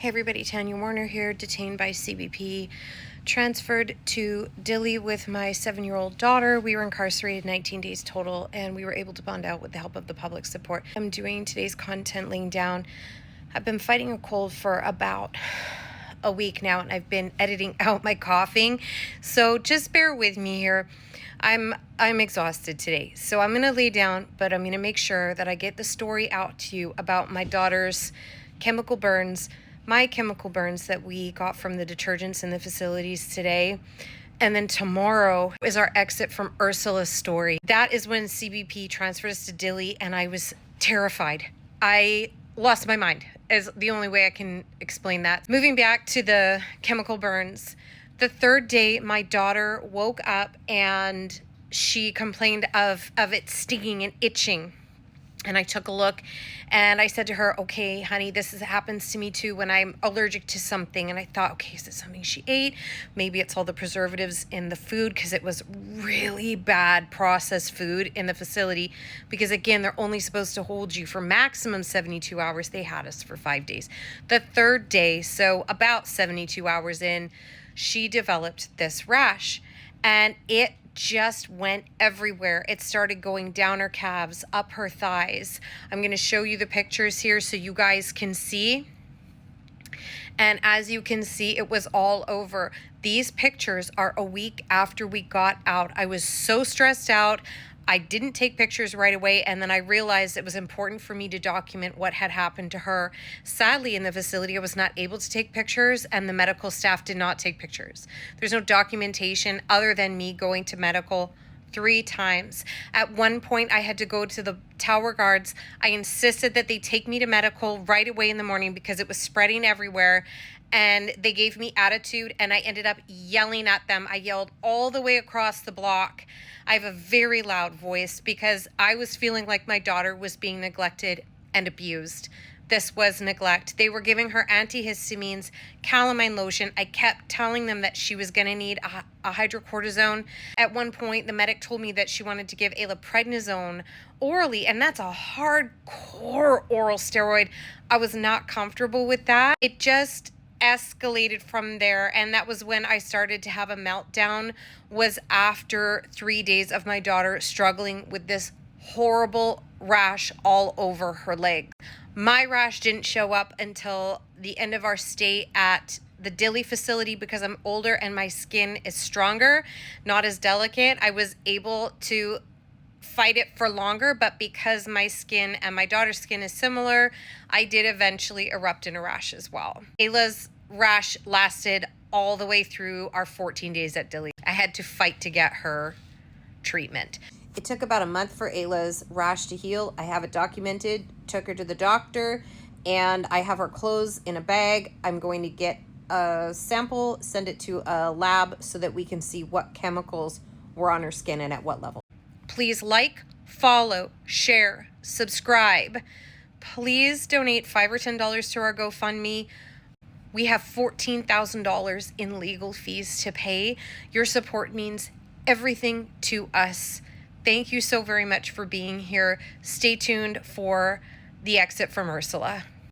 Hey everybody, Tanya Warner here, detained by CBP, transferred to Dili with my 7-year-old daughter. We were incarcerated 19 days total, and we were able to bond out with the help of the public support. I'm doing today's content laying down. I've been fighting a cold for about a week now, and I've been editing out my coughing, so just bear with me here. I'm exhausted today, so I'm gonna lay down, but I'm gonna make sure that I get the story out to you about my daughter's chemical burns, my chemical burns that we got from the detergents in the facilities today. And then tomorrow is our exit from Ursula's story. That is when CBP transferred us to Dili, and I was terrified. I lost my mind, is the only way I can explain that. Moving back to the chemical burns, the third day, my daughter woke up and she complained of it stinging and itching. And I took a look and I said to her, okay, honey, happens to me too when I'm allergic to something. And I thought, okay, is it something she ate? Maybe it's all the preservatives in the food, because it was really bad processed food in the facility. Because again, they're only supposed to hold you for maximum 72 hours. They had us for 5 days. The third day, so about 72 hours in, she developed this rash, and it just went everywhere. It started going down her calves, up her thighs. I'm going to show you the pictures here so you guys can see. And as you can see, it was all over. These pictures are a week after we got out. I was so stressed out. I didn't take pictures right away, and then I realized it was important for me to document what had happened to her. Sadly, in the facility, I was not able to take pictures, and the medical staff did not take pictures. There's no documentation other than me going to medical 3 times. At one point, I had to go to the tower guards. I insisted that they take me to medical right away in the morning because it was spreading everywhere, and they gave me attitude, and I ended up yelling at them. I yelled all the way across the block. I have a very loud voice because I was feeling like my daughter was being neglected and abused. This was neglect. They were giving her antihistamines, calamine lotion. I kept telling them that she was going to need a hydrocortisone. At one point, the medic told me that she wanted to give allopurinol orally, and that's a hardcore oral steroid. I was not comfortable with that. It just escalated from there, and that was when I started to have a meltdown, was after 3 days of my daughter struggling with this horrible rash all over her leg. My rash didn't show up until the end of our stay at the Dili facility because I'm older and my skin is stronger, not as delicate. I was able to fight it for longer, but because my skin and my daughter's skin is similar, I did eventually erupt in a rash as well. Ayla's rash lasted all the way through our 14 days at Dili. I had to fight to get her treatment. It took about a month for Ayla's rash to heal. I have it documented, took her to the doctor, and I have her clothes in a bag. I'm going to get a sample, send it to a lab so that we can see what chemicals were on her skin and at what level. Please like, follow, share, subscribe. Please donate $5 or $10 to our GoFundMe. We have $14,000 in legal fees to pay. Your support means everything to us. Thank you so very much for being here. Stay tuned for the exit from Ursula.